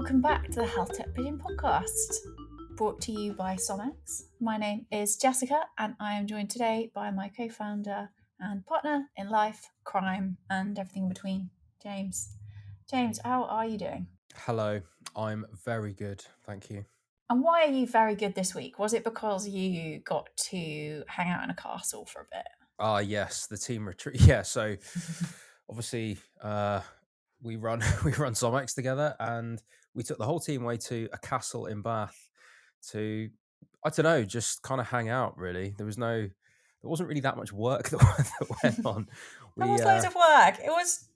Welcome back to the Healthtech Pigeon podcast, brought to you by SomX. My name is Jessica, and I am joined today by my co-founder and partner in life, crime, and everything in between, James. James, how are you doing? Hello, I'm very good, thank you. And why are you very good this week? Was it because you got to hang out in a castle for a bit? Yes, the team retreat. Yeah, so obviously we run SomX together, and we took the whole team away to a castle in Bath to, I don't know, just kind of hang out. Really, there wasn't really that much work that went on. That was loads of work. It was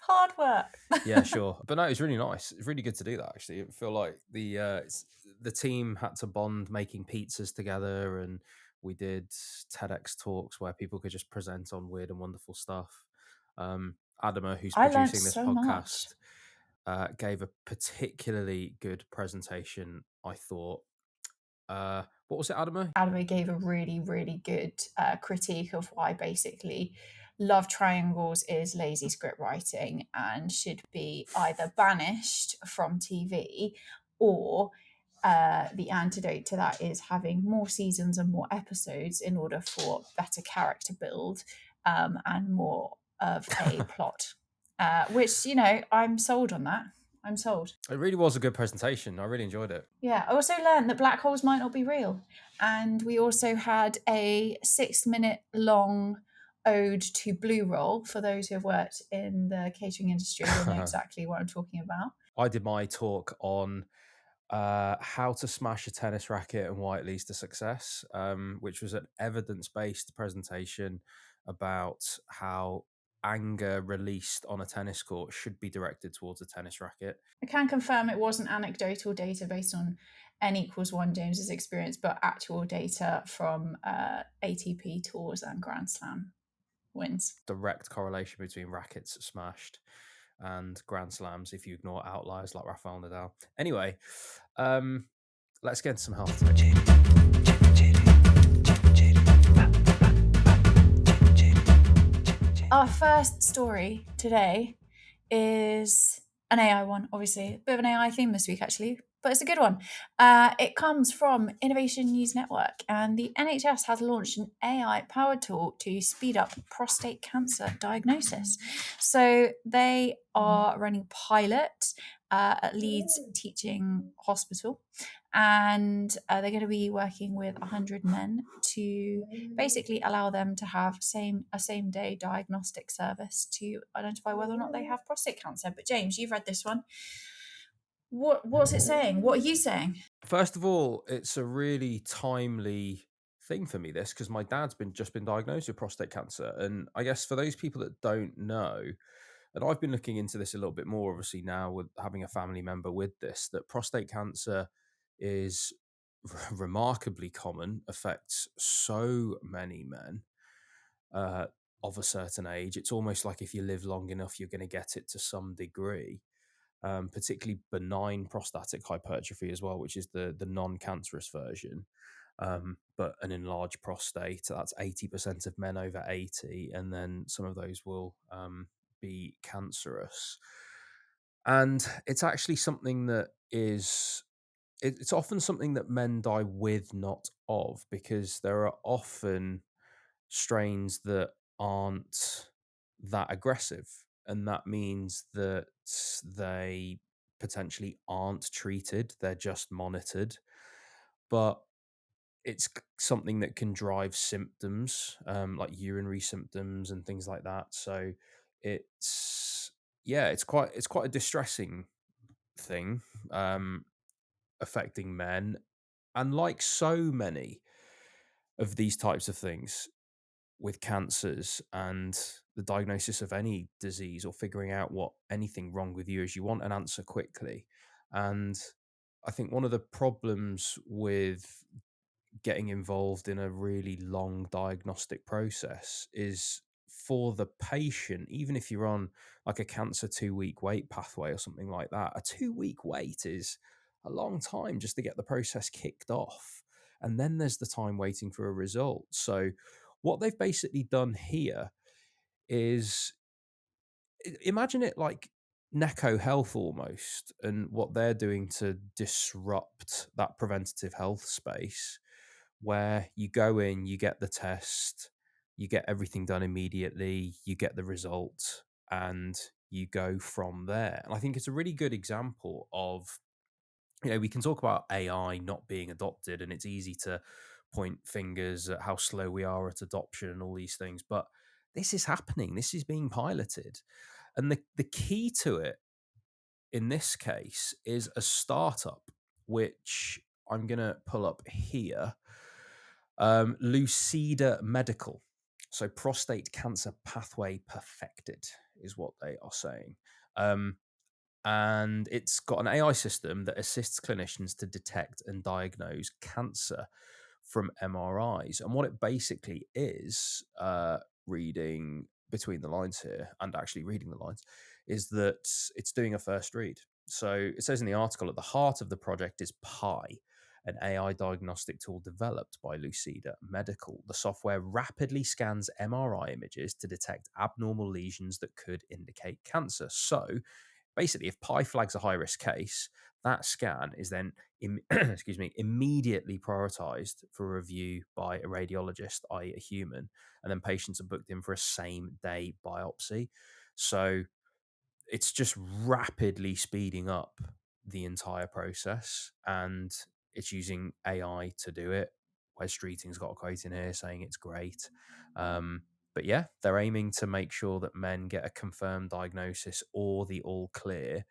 hard work. Yeah, sure, but no, it was really nice. It's really good to do that. Actually, I feel like the team had to bond making pizzas together, and we did TEDx talks where people could just present on weird and wonderful stuff. Adama, who's I learned producing this so much. podcast, gave a particularly good presentation, I thought. What was it, Adama? Adamo gave a really, really good critique of why basically love triangles is lazy script writing and should be either banished from TV or the antidote to that is having more seasons and more episodes in order for better character build and more of a plot. Which, you know, I'm sold on that. I'm sold. It really was a good presentation. I really enjoyed it. Yeah, I also learned that black holes might not be real. And we also had a 6-minute long ode to Blue Roll. For those who have worked in the catering industry, will know exactly what I'm talking about. I did my talk on how to smash a tennis racket and why it leads to success, which was an evidence-based presentation about how anger released on a tennis court should be directed towards a tennis racket. I can confirm it wasn't anecdotal data based on N=1 James's experience, but actual data from ATP tours and Grand Slam wins. Direct correlation between rackets smashed and Grand Slams if you ignore outliers like Rafael Nadal. Anyway, let's get into some health tech. Our first story today is an AI one, obviously. A bit of an AI theme this week, actually, but it's a good one. It comes from Innovation News Network, and the NHS has launched an AI-powered tool to speed up prostate cancer diagnosis. So they are running pilot at Leeds Teaching Hospital, and they're going to be working with 100 men to basically allow them to have a same-day diagnostic service to identify whether or not they have prostate cancer. But James, you've read this one. What's it saying? What are you saying? First of all, it's a really timely thing for me, this, because my dad's just been diagnosed with prostate cancer. And I guess for those people that don't know, and I've been looking into this a little bit more, obviously, now with having a family member with this, that prostate cancer is remarkably common, affects so many men of a certain age. It's almost like if you live long enough, you're going to get it to some degree. Particularly benign prostatic hypertrophy as well, which is the non-cancerous version. But an enlarged prostate, that's 80% of men over 80, and then some of those will be cancerous. And it's actually something that it's often something that men die with, not of, because there are often strains that aren't that aggressive. And that means that they potentially aren't treated, they're just monitored. But it's something that can drive symptoms, like urinary symptoms and things like that. So it's quite a distressing thing, affecting men. And like so many of these types of things, with cancers and the diagnosis of any disease or figuring out what anything wrong with you is, you want an answer quickly. And I think one of the problems with getting involved in a really long diagnostic process is for the patient, even if you're on like a cancer 2-week wait pathway or something like that, a 2-week wait is a long time just to get the process kicked off. And then there's the time waiting for a result. So what they've basically done here is, imagine it like Necco Health almost, and what they're doing to disrupt that preventative health space where you go in, you get the test, you get everything done immediately, you get the result, and you go from there. And I think it's a really good example of, we can talk about AI not being adopted, and it's easy to point fingers at how slow we are at adoption and all these things, but this is happening. This is being piloted. And the key to it in this case is a startup, which I'm going to pull up here. Lucida Medical. So prostate cancer pathway perfected is what they are saying. And it's got an AI system that assists clinicians to detect and diagnose cancer from MRIs. And what it basically is, reading between the lines here and actually reading the lines, is that it's doing a first read. So it says in the article, at the heart of the project is Pi, an AI diagnostic tool developed by Lucida Medical. The software rapidly scans MRI images to detect abnormal lesions that could indicate cancer. So basically, if Pi flags a high risk case, that scan is then excuse me, immediately prioritized for review by a radiologist, i.e., a human, and then patients are booked in for a same day biopsy. So it's just rapidly speeding up the entire process, and it's using AI to do it. Wes Streeting's got a quote in here saying it's great. But yeah, they're aiming to make sure that men get a confirmed diagnosis or the all clear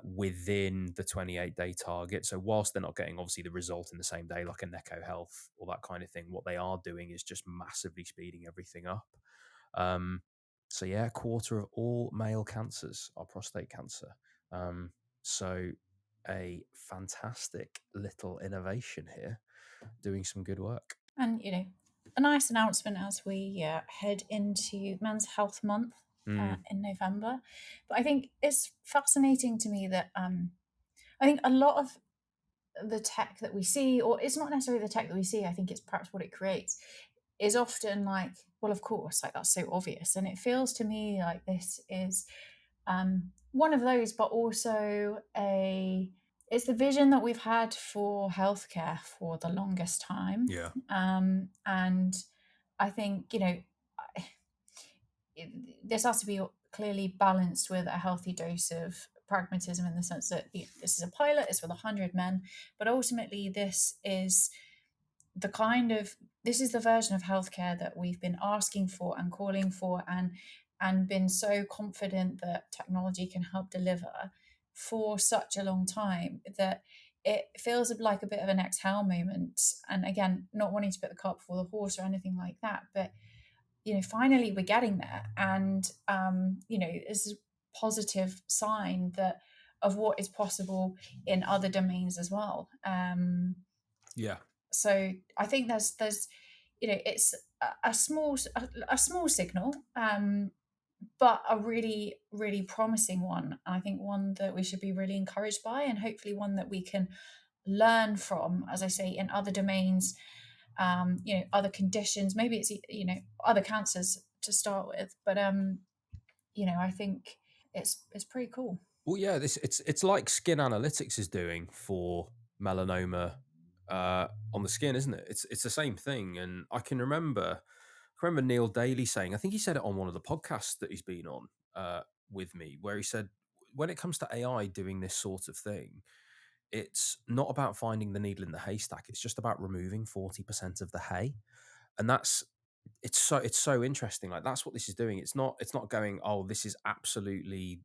within the 28-day target. So whilst they're not getting obviously the result in the same day like a Necco Health or that kind of thing, what they are doing is just massively speeding everything up. So yeah, a quarter of all male cancers are prostate cancer. So a fantastic little innovation here, doing some good work. And, a nice announcement as we head into Men's Health Month Mm, in November. But I think it's fascinating to me that I think a lot of the tech that we see, or it's not necessarily the tech that we see, I think it's perhaps what it creates, is often like, well, of course, like that's so obvious. And it feels to me like this is one of those, but also it's the vision that we've had for healthcare for the longest time. yeah. And I think, this has to be clearly balanced with a healthy dose of pragmatism in the sense that this is a pilot, it's with 100 men, but ultimately this is the version of healthcare that we've been asking for and calling for and been so confident that technology can help deliver for such a long time that it feels like a bit of an exhale moment. And again, not wanting to put the cart before the horse or anything like that, but finally we're getting there. And this is a positive sign that of what is possible in other domains as well. Yeah. So I think there's it's a small signal, but a really really promising one. I think one that we should be really encouraged by, and hopefully one that we can learn from, as I say, in other domains, other conditions. Maybe it's other cancers to start with, but I think it's pretty cool. Well, yeah, it's like skin analytics is doing for melanoma on the skin, isn't it? It's the same thing, and I can remember Neil Daly saying, I think he said it on one of the podcasts that he's been on with me, where he said when it comes to AI doing this sort of thing, it's not about finding the needle in the haystack. It's just about removing 40% of the hay, and it's so interesting. Like that's what this is doing. It's not going, oh, this is absolutely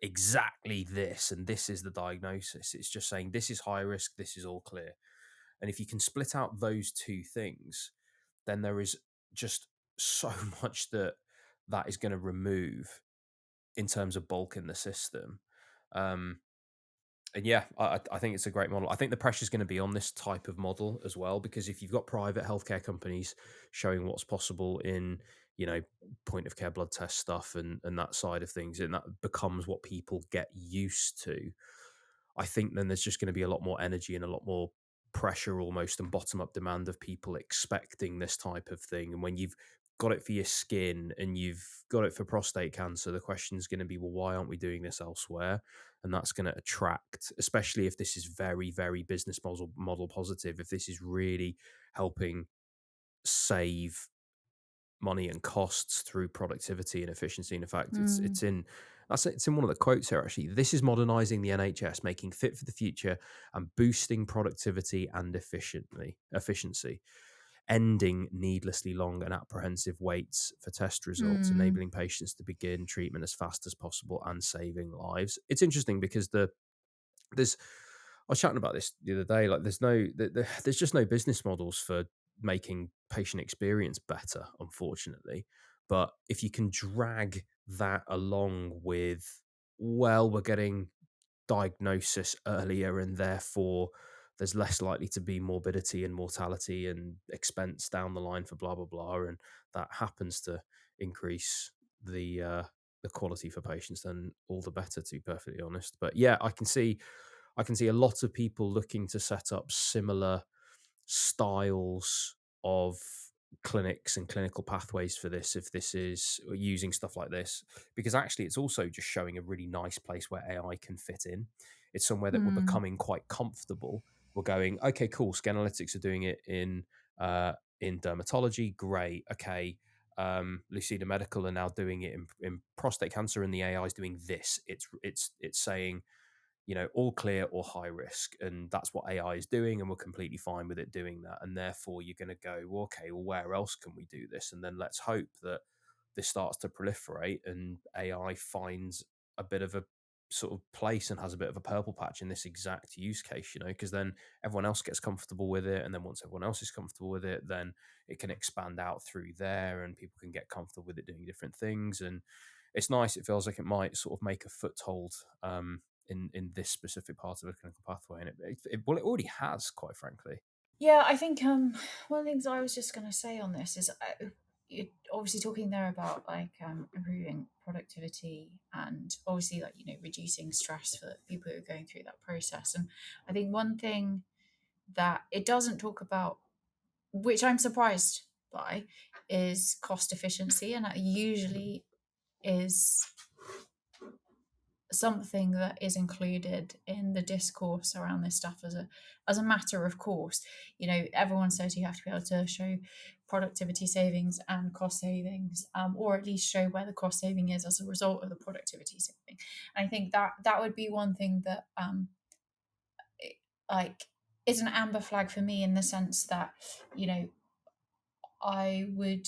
exactly this and this is the diagnosis. It's just saying this is high risk, this is all clear. And if you can split out those two things, then there is just so much that is going to remove in terms of bulk in the system. And yeah, I think it's a great model. I think the pressure is going to be on this type of model as well, because if you've got private healthcare companies showing what's possible in, point of care blood test stuff and that side of things, and that becomes what people get used to, I think then there's just going to be a lot more energy and a lot more pressure almost and bottom up demand of people expecting this type of thing. And when you've got it for your skin and you've got it for prostate cancer, the question is going to be, well, why aren't we doing this elsewhere? And that's going to attract, especially if this is very, very business model positive, if this is really helping save money and costs through productivity and efficiency. And in fact, Mm. it's in one of the quotes here actually. This is modernizing the NHS, making fit for the future and boosting productivity and efficiency, ending needlessly long and apprehensive waits for test results, Mm. enabling patients to begin treatment as fast as possible and saving lives. It's interesting because there's I was chatting about this the other day. Like, there's just no business models for making patient experience better, unfortunately. But if you can drag that along with, well, we're getting diagnosis earlier and therefore there's less likely to be morbidity and mortality and expense down the line for blah blah blah, and that happens to increase the quality for patients, then all the better, to be perfectly honest. But yeah, I can see a lot of people looking to set up similar styles of clinics and clinical pathways for this, if this is using stuff like this, because actually it's also just showing a really nice place where AI can fit in. It's somewhere that we're Mm. becoming quite comfortable. We're going, okay, cool, Scannalytics are doing it in dermatology, great. Okay, Lucida Medical are now doing it in prostate cancer, and the AI is doing this. It's saying, all clear or high risk. And that's what AI is doing. And we're completely fine with it doing that. And therefore, you're going to go, well, okay, well, where else can we do this? And then let's hope that this starts to proliferate and AI finds a bit of a sort of place and has a bit of a purple patch in this exact use case, because then everyone else gets comfortable with it. And then once everyone else is comfortable with it, then it can expand out through there and people can get comfortable with it doing different things. And it's nice. It feels like it might sort of make a foothold in this specific part of a clinical pathway, and it already has, quite frankly. Yeah, I think one of the things I was just going to say on this is, you're obviously talking there about like improving productivity and obviously, like, reducing stress for people who are going through that process. And I think one thing that it doesn't talk about, which I'm surprised by, is cost efficiency, and that usually is something that is included in the discourse around this stuff as a matter of course. Everyone says you have to be able to show productivity savings and cost savings, or at least show where the cost saving is as a result of the productivity saving. And I think that would be one thing that like is an amber flag for me, in the sense that I would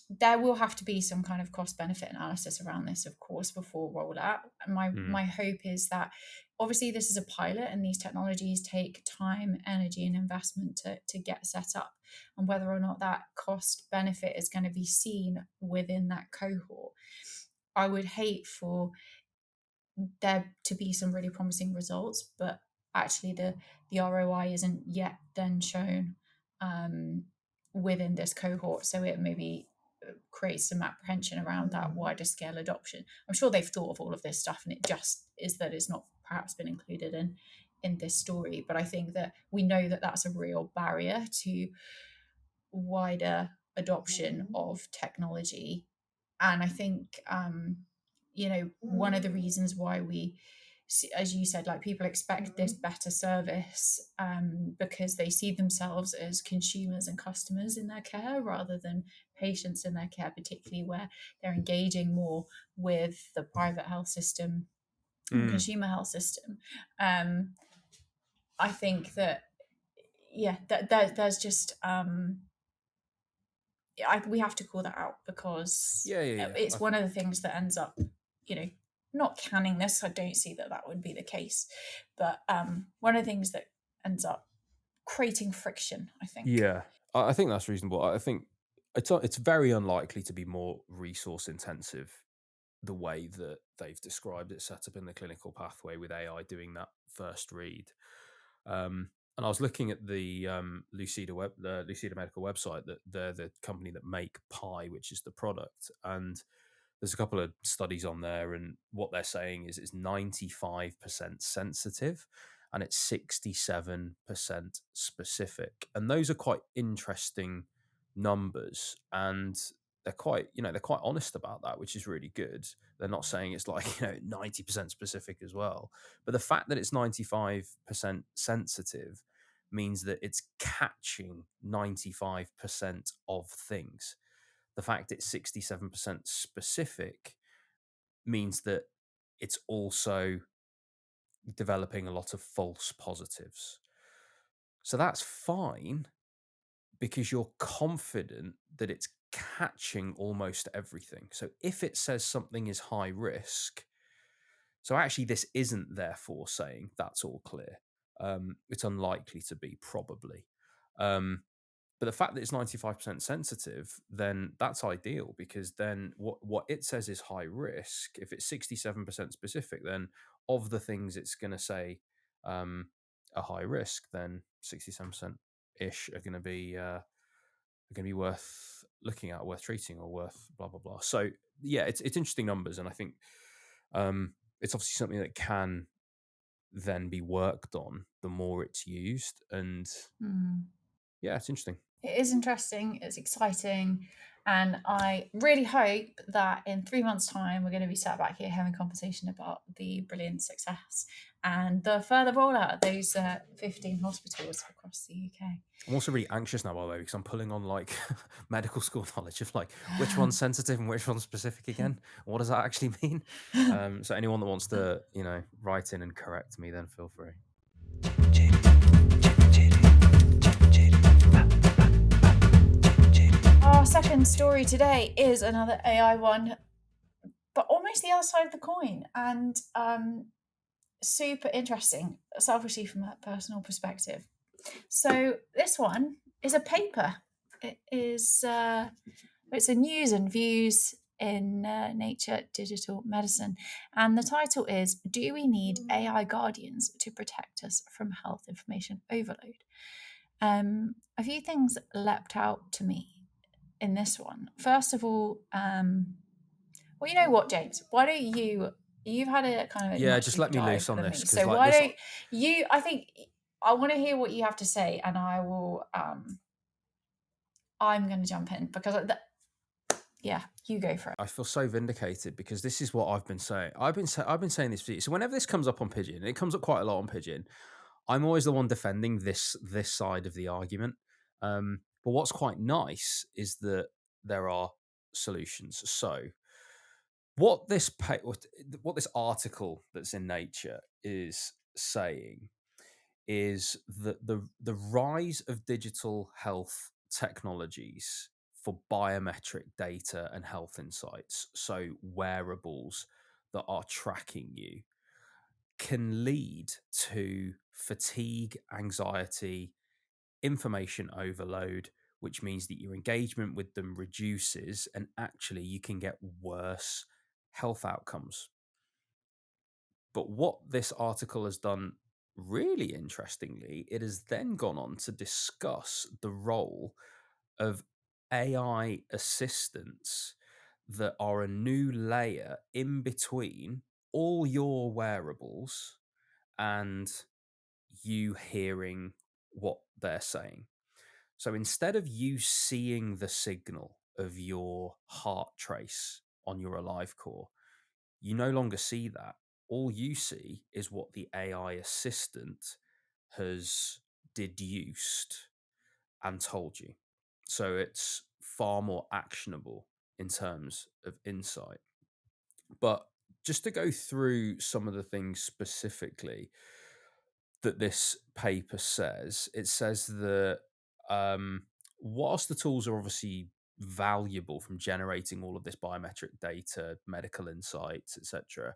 there will have to be some kind of cost benefit analysis around this, of course, before rollout. And my Mm. my hope is that, obviously, this is a pilot and these technologies take time, energy, and investment to get set up. And whether or not that cost benefit is going to be seen within that cohort, I would hate for there to be some really promising results, but actually the ROI isn't yet then shown um, within this cohort. So it maybe creates some apprehension around that wider scale adoption. I'm sure they've thought of all of this stuff, and it just is that it's not perhaps been included in this story. But I think that we know that that's a real barrier to wider adoption of technology. And I think one of the reasons why we, as you said, like, people expect this better service, because they see themselves as consumers and customers in their care rather than patients in their care, particularly where they're engaging more with the private health system and Mm. consumer health system. I think that, yeah, that there's just we have to call that out, because Yeah, yeah, yeah. it's one of the things that ends up, you know, not canning this. I don't see that would be the case, but one of the things that ends up creating friction, I think. Yeah, I think that's reasonable. I think it's very unlikely to be more resource intensive the way that they've described it set up in the clinical pathway with AI doing that first read. And I was looking at the Lucida Medical website, that they're the company that make Pi, which is the product. And there's a couple of studies on there, and what they're saying is it's 95% sensitive and it's 67% specific. And those are quite interesting numbers, and they're quite honest about that, which is really good. They're not saying it's like 90% specific as well, but the fact that it's 95% sensitive means that it's catching 95% of things. The fact it's 67% specific means that it's also developing a lot of false positives. So that's fine because you're confident that it's catching almost everything. So if it says something is high risk, so actually this isn't therefore saying that's all clear. It's unlikely to be, probably. Um, but the fact that it's 95% sensitive, then that's ideal, because then what it says is high risk. If it's 67% specific, then of the things it's going to say are high risk, then 67% ish are going to be worth looking at, worth treating, or worth blah blah blah. So yeah, it's interesting numbers, and I think it's obviously something that can then be worked on the more it's used, and yeah, it's interesting. It is interesting, it's exciting, and I really hope that in 3 months' time we're going to be sat back here having a conversation about the brilliant success and the further rollout of those 15 hospitals across the UK. I'm also really anxious now, by the way, because I'm pulling on like medical school knowledge of like which one's sensitive and which one's specific again. What does that actually mean? So anyone that wants to, write in and correct me, then feel free. Our second story today is another AI one, but almost the other side of the coin, and super interesting, selfishly from a personal perspective. So this one is a paper. It is it's a news and views in Nature Digital Medicine, and the title is "Do we need AI guardians to protect us from health information overload?" A few things leapt out to me in this one. First of all, well, you know what, James? Why don't you've had a kind of a Yeah, much just deeper let me dive loose on than this, me. because So like why this. don't you? I think I want to hear what you have to say, and I will. I'm going to jump in because, yeah, you go for it. I feel so vindicated, because this is what I've been saying. I've been saying this for years. So whenever this comes up on Pigeon, and it comes up quite a lot on Pigeon, I'm always the one defending this side of the argument. But what's quite nice is that there are solutions. So what this article that's in Nature is saying is that the rise of digital health technologies for biometric data and health insights, so wearables that are tracking you, can lead to fatigue, anxiety, information overload, which means that your engagement with them reduces, and actually you can get worse health outcomes. But what this article has done really interestingly, it has then gone on to discuss the role of AI assistants that are a new layer in between all your wearables and you hearing what they're saying. So instead of you seeing the signal of your heart trace on your Alive Core, you no longer see that. All you see is what the AI assistant has deduced and told you. So it's far more actionable in terms of insight. But just to go through some of the things specifically that this paper says, it says that whilst the tools are obviously valuable from generating all of this biometric data, medical insights, etc.,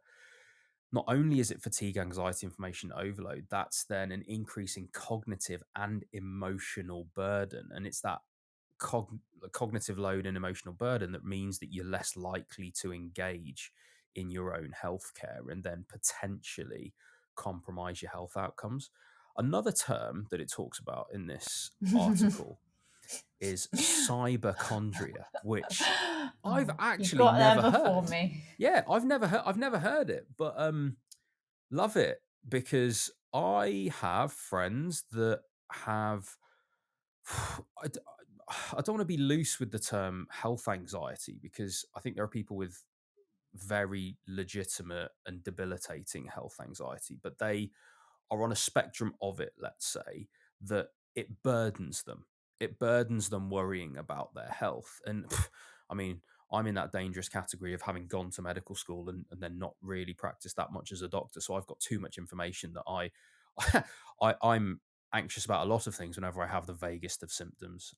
not only is it fatigue, anxiety, information overload, that's then an increase in cognitive and emotional burden. And it's that cognitive load and emotional burden that means that you're less likely to engage in your own healthcare and then potentially compromise your health outcomes. Another term that it talks about in this article is cyberchondria, which I've You've actually got there never before heard. me. Yeah, I've never heard it, but love it, because I have friends that have I don't want to be loose with the term health anxiety, because I think there are people with very legitimate and debilitating health anxiety, but they are on a spectrum of it, let's say, that it burdens them. It burdens them worrying about their health. And I mean, I'm in that dangerous category of having gone to medical school and then not really practiced that much as a doctor. So I've got too much information that I'm anxious about a lot of things whenever I have the vaguest of symptoms.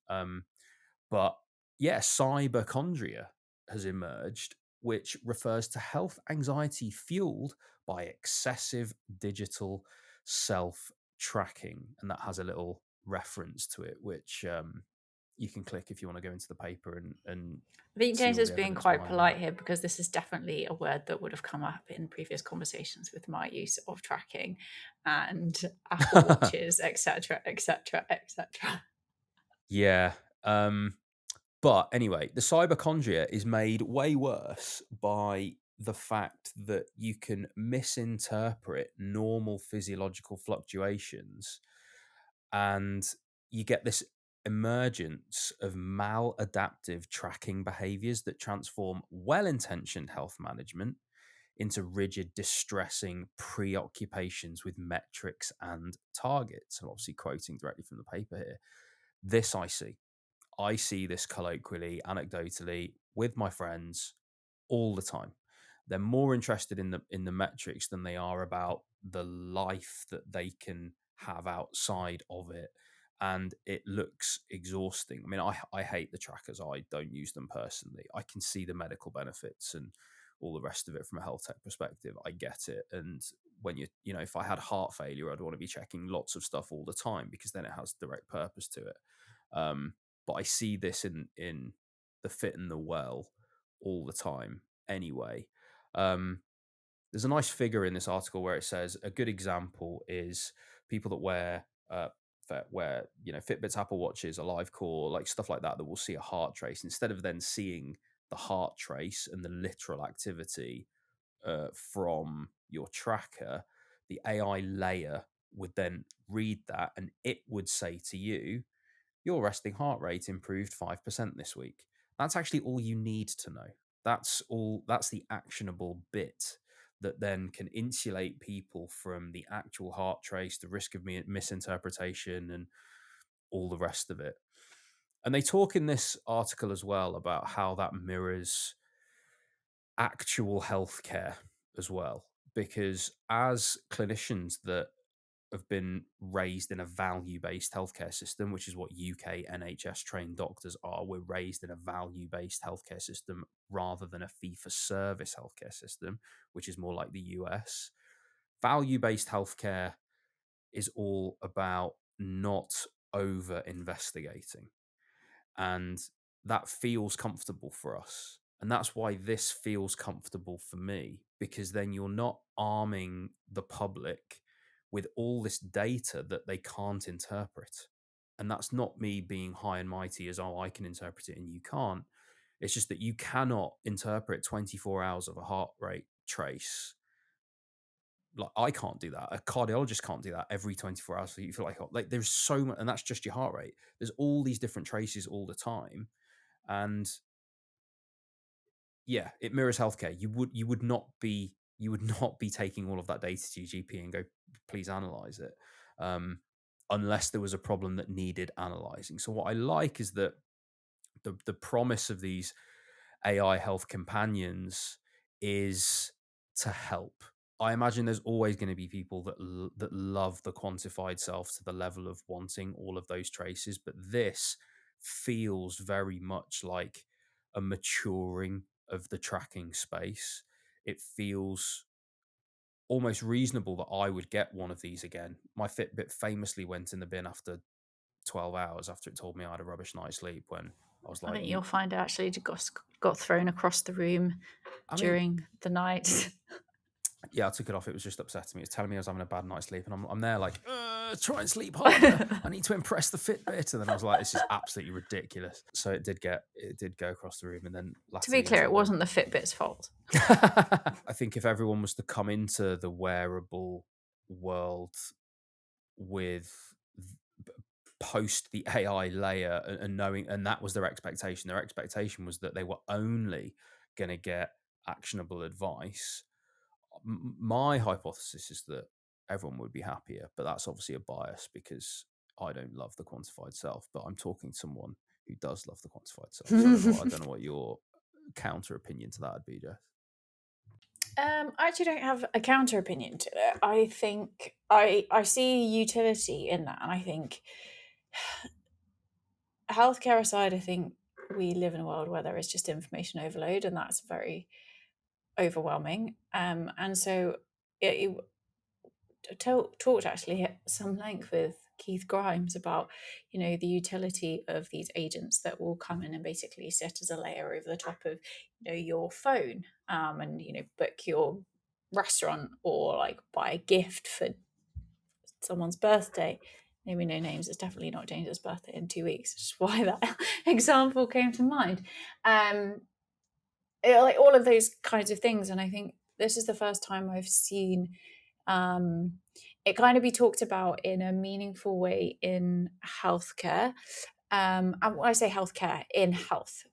But yeah, cyberchondria has emerged, which refers to health anxiety fueled by excessive digital self tracking. And that has a little reference to it, which you can click if you want to go into the paper and I think see James all is the being evidence quite behind that. polite here because this is definitely a word that would have come up in previous conversations with my use of tracking and Apple Watches, etc., etc., etc. Yeah. But anyway, the cyberchondria is made way worse by the fact that you can misinterpret normal physiological fluctuations, and you get this emergence of maladaptive tracking behaviors that transform well intentioned health management into rigid, distressing preoccupations with metrics and targets. I'm obviously quoting directly from the paper here. This I see this colloquially, anecdotally, with my friends all the time. They're more interested in the metrics than they are about the life that they can have outside of it. And it looks exhausting. I mean, I hate the trackers. I don't use them personally. I can see the medical benefits and all the rest of it from a health tech perspective. I get it. And when if I had heart failure, I'd want to be checking lots of stuff all the time because then it has direct purpose to it. But I see this in the fit and the well all the time anyway. Um, there's a nice figure in this article where it says a good example is people that wear Fitbits, Apple Watches, Alive Core, like stuff like that will see a heart trace instead of then seeing the heart trace and the literal activity from your tracker. The AI layer would then read that and it would say to you, your resting heart rate improved 5% this week. That's actually all you need to know. That's the actionable bit that then can insulate people from the actual heart trace, the risk of misinterpretation, and all the rest of it. And they talk in this article as well about how that mirrors actual healthcare as well. Because as clinicians that have been raised in a value-based healthcare system, which is what UK NHS trained doctors are. We're raised in a value-based healthcare system rather than a fee-for-service healthcare system, which is more like the US. Value-based healthcare is all about not over-investigating. And that feels comfortable for us. And that's why this feels comfortable for me, because then you're not arming the public with all this data that they can't interpret. And that's not me being high and mighty as, oh, I can interpret it and you can't. It's just that you cannot interpret 24 hours of a heart rate trace. Like, I can't do that. A cardiologist can't do that every 24 hours. So you feel like there's so much, and that's just your heart rate. There's all these different traces all the time. And yeah, it mirrors healthcare. You would not be taking all of that data to your GP and go, please analyze it, unless there was a problem that needed analyzing. So what I like is that the promise of these AI health companions is to help. I imagine there's always going to be people that love the quantified self to the level of wanting all of those traces, but this feels very much like a maturing of the tracking space. It feels almost reasonable that I would get one of these again. My Fitbit famously went in the bin after 12 hours after it told me I had a rubbish night's sleep when I was I like, think you'll find it actually got thrown across the room I mean, during the night. yeah, I took it off. It was just upsetting me. It's telling me I was having a bad night's sleep. And I'm there like, try and sleep harder. I need to impress the Fitbit. And then I was like, this is absolutely ridiculous. So it did go across the room and then To be latterly clear, into it the bin. wasn't the Fitbit's fault. I think if everyone was to come into the wearable world with post the AI layer, and knowing, and that was their expectation. Their expectation was that they were only going to get actionable advice. My hypothesis is that everyone would be happier, but that's obviously a bias because I don't love the quantified self. But I'm talking to someone who does love the quantified self, so I don't know what your counter opinion to that would be, Jess. I actually don't have a counter opinion to it. I think I see utility in that, and I think healthcare aside, I think we live in a world where there is just information overload, and that's very overwhelming. And so talked actually at some length with Keith Grimes about, the utility of these agents that will come in and basically sit as a layer over the top of, your phone, and book your restaurant or like buy a gift for someone's birthday. Maybe no names. It's definitely not James's birthday in 2 weeks, which is why that example came to mind. Like all of those kinds of things, and I think this is the first time I've seen it kind of be talked about in a meaningful way in healthcare. And when I say healthcare, in health,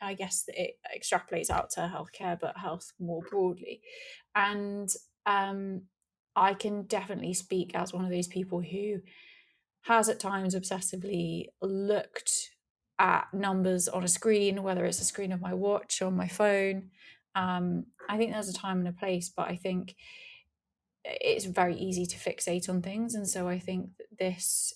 I guess it extrapolates out to healthcare, but health more broadly. And I can definitely speak as one of those people who has at times obsessively looked at numbers on a screen, whether it's a screen of my watch or my phone. I think there's a time and a place, but I think it's very easy to fixate on things. And so I think that this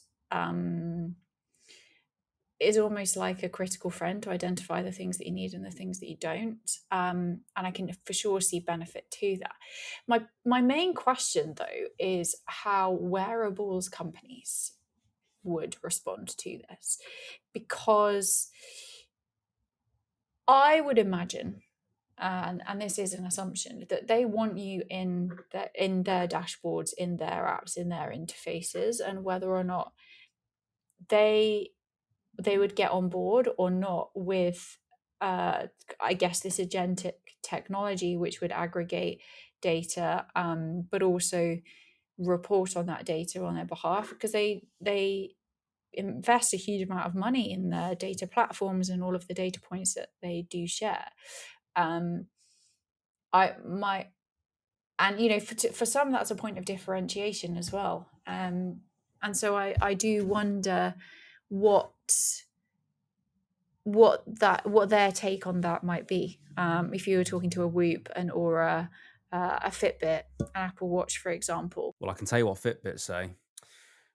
is almost like a critical friend to identify the things that you need and the things that you don't. And I can for sure see benefit to that. My main question, though, is how wearables companies would respond to this, because I would imagine, and this is an assumption, that they want you in their dashboards, in their apps, in their interfaces, and whether or not they would get on board or not with I guess this agentic technology, which would aggregate data, but also report on that data on their behalf, because they invest a huge amount of money in their data platforms and all of the data points that they do share. I my and for some that's a point of differentiation as well. And so I do wonder what their take on that might be. If you were talking to a Whoop and or a Fitbit, an Apple Watch, for example. Well, I can tell you what Fitbit say,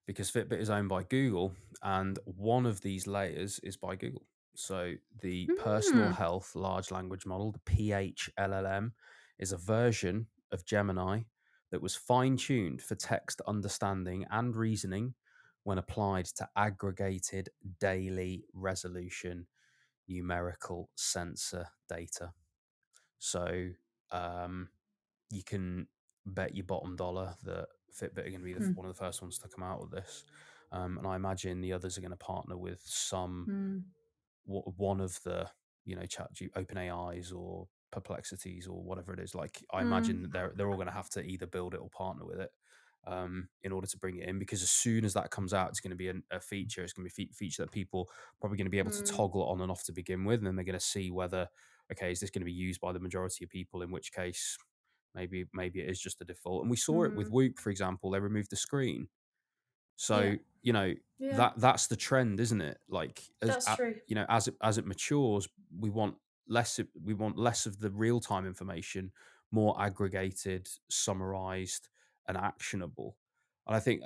because Fitbit is owned by Google, and one of these layers is by Google. So the personal Hmm. health large language model, the PHLLM, is a version of Gemini that was fine-tuned for text understanding and reasoning when applied to aggregated daily resolution numerical sensor data. So you can bet your bottom dollar that Fitbit are going to be Hmm. one of the first ones to come out with this. And I imagine the others are going to partner with one of the, OpenAIs or Perplexities or whatever it is. Like, I imagine that they're all going to have to either build it or partner with it in order to bring it in, because as soon as that comes out, it's going to be a feature. It's going to be a feature that people probably going to be able to toggle on and off to begin with, and then they're going to see whether, okay, is this going to be used by the majority of people? In which case, maybe it is just a default. And we saw it with Whoop, for example. They removed the screen, Yeah. so Yeah. that's the trend, isn't it? Like, That's true. as it matures, we want less of the real time information, more aggregated, summarized, and actionable. And I think,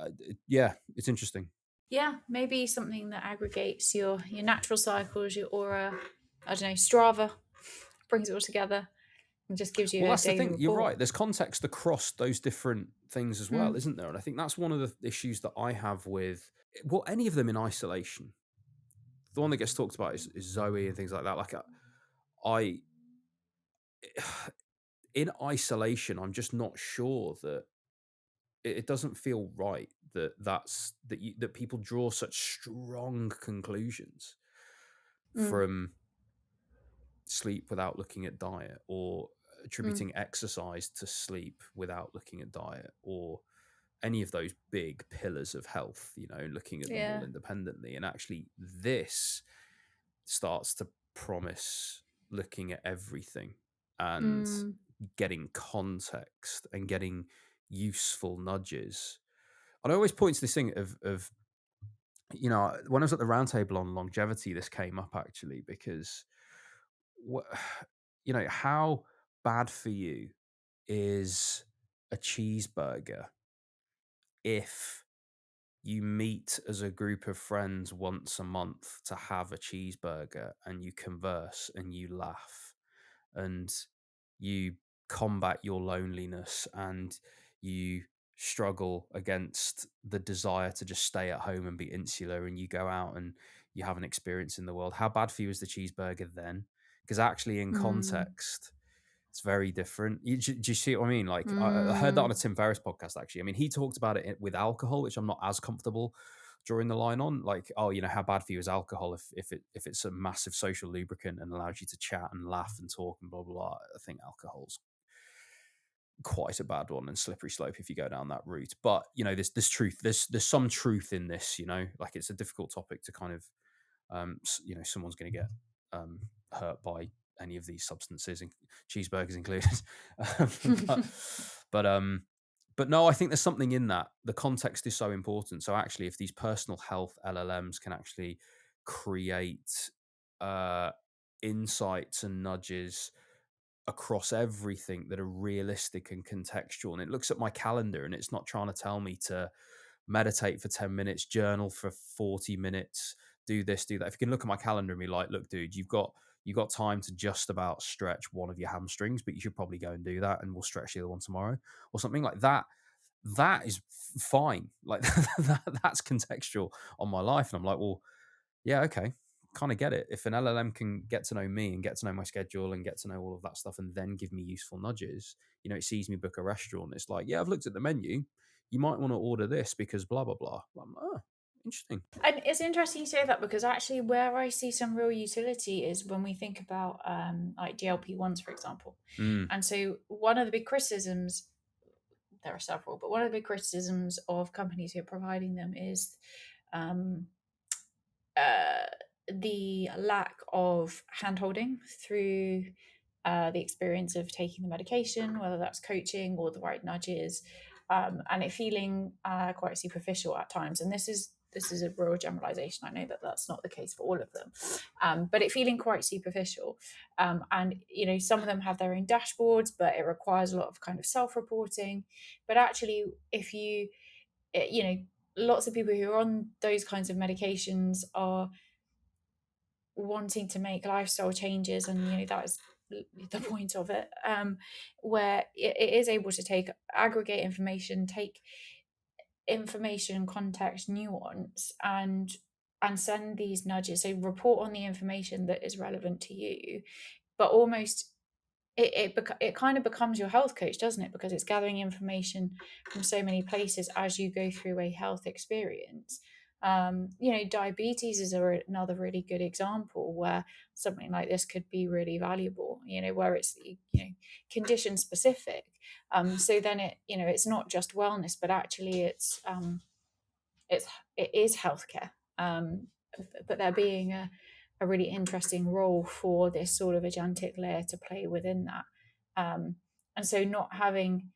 yeah, it's interesting. Yeah, maybe something that aggregates your natural cycles, your aura. I don't know, Strava brings it all together and just gives you Well, a that's the daily thing. You're report. right. There's context across those different things as well, isn't there? And I think that's one of the issues that I have with, well, any of them in isolation. The one that gets talked about is Zoe and things like that. Like, I in isolation, I'm just not sure that it doesn't feel right that people draw such strong conclusions Mm, from sleep without looking at diet, or mm, attributing exercise to sleep without looking at diet, or any of those big pillars of health, looking at them all Yeah. independently. And actually, this starts to promise looking at everything and Mm. getting context and getting useful nudges. And I always point to this thing of when I was at the roundtable on longevity, this came up actually because what how bad for you is a cheeseburger if you meet as a group of friends once a month to have a cheeseburger and you converse and you laugh and you combat your loneliness and you struggle against the desire to just stay at home and be insular and you go out and you have an experience in the world. How bad for you is the cheeseburger then? Because actually, in Mm. context, it's very different. Do you see what I mean? Like, I heard that on a Mm. Tim Ferriss podcast, actually. I mean, he talked about it with alcohol, which I'm not as comfortable drawing the line on. Like, oh, how bad for you is alcohol if it's a massive social lubricant and allows you to chat and laugh and talk and blah, blah, blah. I think alcohol's quite a bad one and slippery slope if you go down that route. But, there's truth. There's some truth in this, like it's a difficult topic to kind of someone's going to get hurt by any of these substances, and cheeseburgers included. but but but no, I think there's something in that. The context is so important. So actually, if these personal health LLMs can actually create uh, insights and nudges across everything that are realistic and contextual, and it looks at my calendar and it's not trying to tell me to meditate for 10 minutes, journal for 40 minutes, do this, do that. If you can look at my calendar and be like, look, dude, you've got time to just about stretch one of your hamstrings, but you should probably go and do that and we'll stretch the other one tomorrow or something like that. That is fine. Like that's contextual on my life. And I'm like, well, yeah, okay. Kind of get it. If an LLM can get to know me and get to know my schedule and get to know all of that stuff and then give me useful nudges, it sees me book a restaurant. It's like, yeah, I've looked at the menu. You might want to order this because blah, blah, blah. I'm like, oh, interesting. And it's interesting you say that because actually, where I see some real utility is when we think about like GLP-1s, for example. Mm, And so, one of the big criticisms, there are several, but one of the big criticisms of companies who are providing them is um, uh, the lack of handholding through the experience of taking the medication, whether that's coaching or the right nudges, and it feeling quite superficial at times. And this is a real generalization. I know that that's not the case for all of them, but it feeling quite superficial. And some of them have their own dashboards, but it requires a lot of kind of self-reporting. But actually, if you, lots of people who are on those kinds of medications are wanting to make lifestyle changes, and that is the point of it, where it is able to aggregate information, take information, context, nuance, and send these nudges. So report on the information that is relevant to you, but almost it kind of becomes your health coach, doesn't it? Because it's gathering information from so many places as you go through a health experience. Diabetes is another really good example where something like this could be really valuable. Where it's condition specific. So then it's not just wellness, but actually it is healthcare. But there being a really interesting role for this sort of agentic layer to play within that. And so not having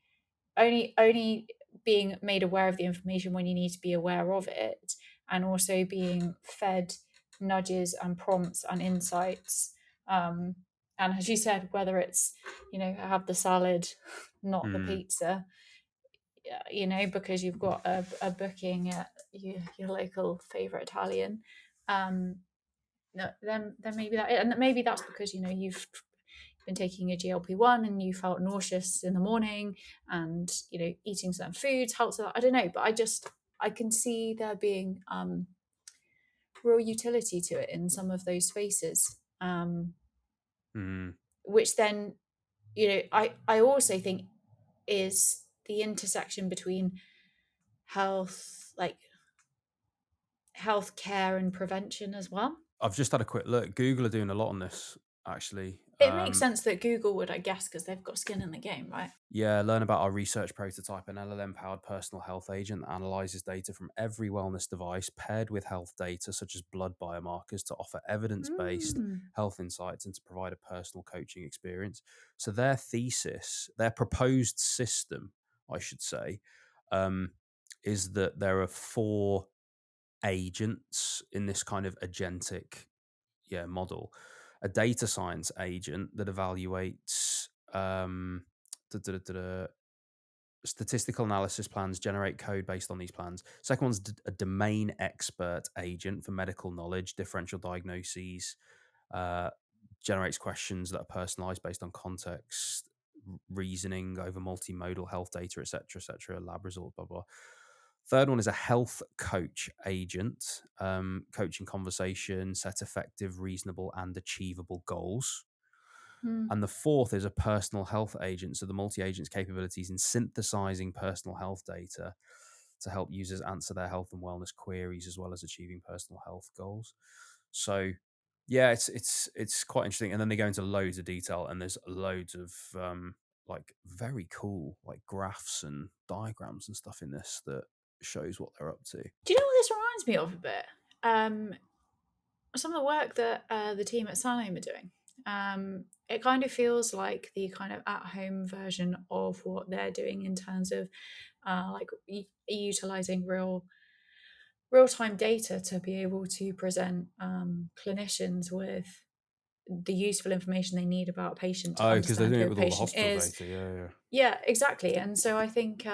only being made aware of the information when you need to be aware of it, and also being fed nudges and prompts and insights. And as you said, whether it's, have the salad, not the mm. pizza, because you've got a booking at your local favorite Italian, no, then maybe and maybe that's because you've been taking a GLP-1 and you felt nauseous in the morning, and eating certain foods helps with that. I don't know, but I can see there being real utility to it in some of those spaces, Mm. which then I also think is the intersection between health, like healthcare and prevention as well. I've just had a quick look. Google are doing a lot on this, actually. It makes sense that Google would, I guess, because they've got skin in the game, right? Yeah, learn about our research prototype, an LLM-powered personal health agent that analyzes data from every wellness device paired with health data such as blood biomarkers to offer evidence-based Mm. health insights and to provide a personal coaching experience. So their thesis, their proposed system, I should say, um, is that there are 4 agents in this kind of agentic model. A data science agent that evaluates da, da, da, da, da, statistical analysis plans, generate code based on these plans. Second one's a domain expert agent for medical knowledge, differential diagnoses, uh, generates questions that are personalized based on context, reasoning over multimodal health data, etc., lab results, blah, blah. Third one is a health coach agent, coaching conversation, set effective, reasonable, and achievable goals. Mm. And the fourth is a personal health agent. So the multi-agent's capabilities in synthesizing personal health data to help users answer their health and wellness queries as well as achieving personal health goals. So yeah, it's quite interesting. And then they go into loads of detail, and there's loads of like very cool like graphs and diagrams and stuff in this that shows what they're up to. Do you know what this reminds me of a bit? Um, some of the work that the team at Sanome are doing. It kind of feels like the kind of at-home version of what they're doing in terms of like utilizing real-time data to be able to present clinicians with the useful information they need about a patient to Oh, because they're understand doing who it a with all the patient hospital is. data. Yeah, yeah. Yeah, exactly. And so I think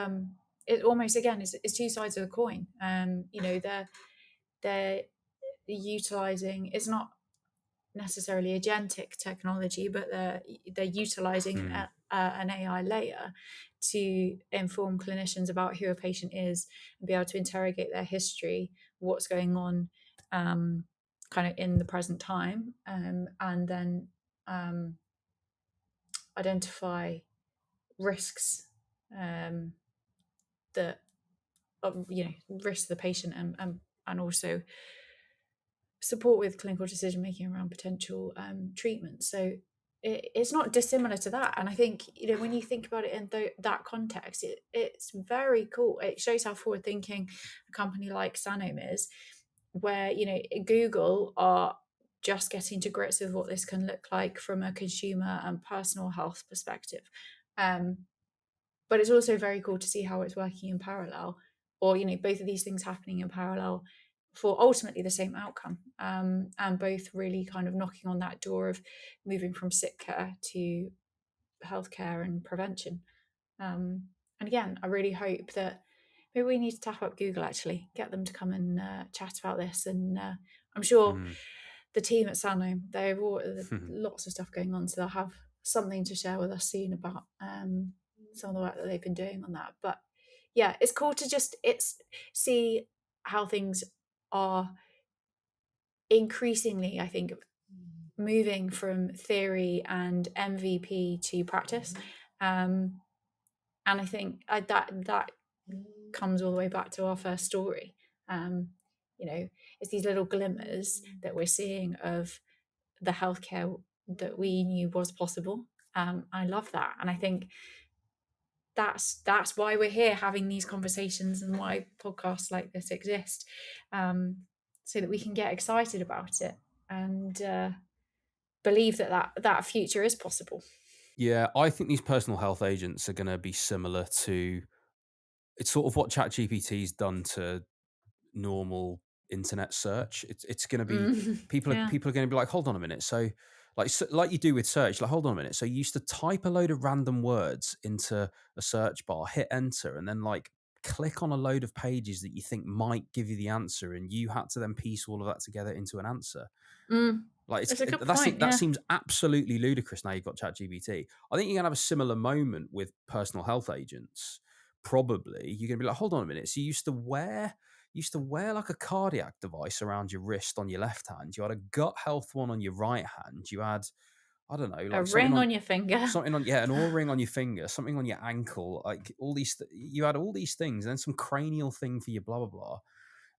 it almost again is two sides of the coin. They're utilizing, it's not necessarily agentic technology, but they're utilizing an AI layer to inform clinicians about who a patient is and be able to interrogate their history, what's going on, kind of in the present time, and then identify risks, that risk the patient, and also support with clinical decision making around potential treatment. So it's not dissimilar to that. And I think when you think about it in that context, it's very cool. It shows how forward thinking a company like Sanome is, where Google are just getting to grips with what this can look like from a consumer and personal health perspective. But it's also very cool to see how it's working in parallel, or both of these things happening in parallel for ultimately the same outcome, and both really kind of knocking on that door of moving from sick care to healthcare and prevention. And again, I really hope that maybe we need to tap up Google, actually get them to come and chat about this. And I'm sure Mm. the team at Sanome, they've lots of stuff going on, so they'll have something to share with us soon about some of the work that they've been doing on that. But yeah, it's cool to just see how things are increasingly, I think, moving from theory and MVP to practice. And I think that comes all the way back to our first story. It's these little glimmers that we're seeing of the healthcare that we knew was possible. I love that, and I think that's why we're here having these conversations and why podcasts like this exist, so that we can get excited about it and believe that future is possible. Yeah, I think these personal health agents are going to be similar to it's sort of what ChatGPT's done to normal internet search. It's going to be Yeah. people are going to be like, hold on a minute. So like you do with search, like hold on a minute. So you used to type a load of random words into a search bar, hit enter, and then like click on a load of pages that you think might give you the answer, and you had to then piece all of that together into an answer. Like It's a good that's point. that Yeah. seems absolutely ludicrous. Now you've got ChatGPT. I think you're gonna have a similar moment with personal health agents. Probably you're gonna be like, hold on a minute. So you used to wear like a cardiac device around your wrist on your left hand. You had a gut health one on your right hand. You had I don't know, A like ring on your finger. an oil ring on your finger, something on your ankle, like all these. You had all these things, and then some cranial thing for your blah blah blah,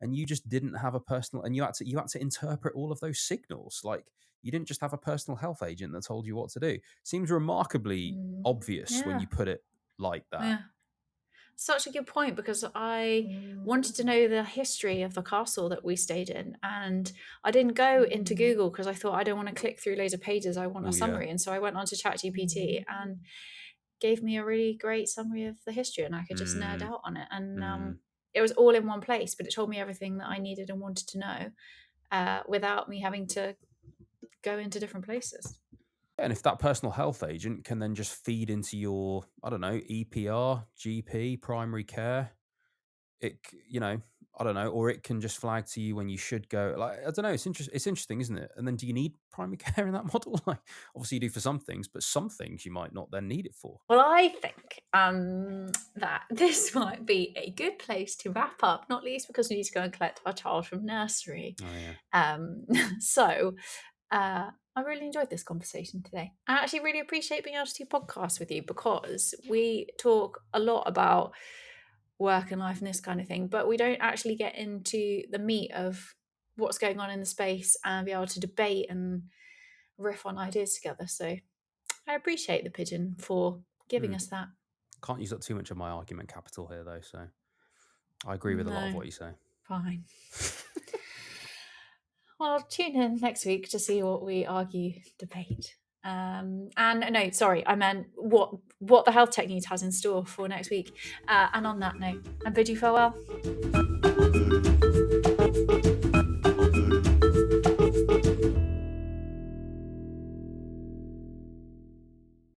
and you just didn't have a personal. And you had to interpret all of those signals. Like You didn't just have a personal health agent that told you what to do. Seems remarkably obvious when Yeah. you put it like that. Yeah. Such a good point, because I wanted to know the history of the castle that we stayed in, and I didn't go into Google because I thought I don't want to click through loads of pages. I want a Oh, yeah. summary, and so I went onto ChatGPT and gave me a really great summary of the history, and I could just nerd out on it. And it was all in one place, but it told me everything that I needed and wanted to know without me having to go into different places. And if that personal health agent can then just feed into your, I don't know, EPR, GP, primary care, I don't know, or it can just flag to you when you should go. Like, I don't know, it's interesting, isn't it? And then do you need primary care in that model? Like, obviously you do for some things, but some things you might not then need it for. Well, I think that this might be a good place to wrap up, not least because we need to go and collect our child from nursery. Oh, yeah. So I really enjoyed this conversation today. I actually really appreciate being able to do podcasts with you, because we talk a lot about work and life and this kind of thing, but we don't actually get into the meat of what's going on in the space and be able to debate and riff on ideas together. So I appreciate the pigeon for giving us that. Can't use up too much of my argument capital here, though, so I agree with a lot of No. what you say. Fine. Well, tune in next week to see what we argue, debate. And no, sorry, I meant what the Healthtech News has in store for next week. And on that note, I bid you farewell.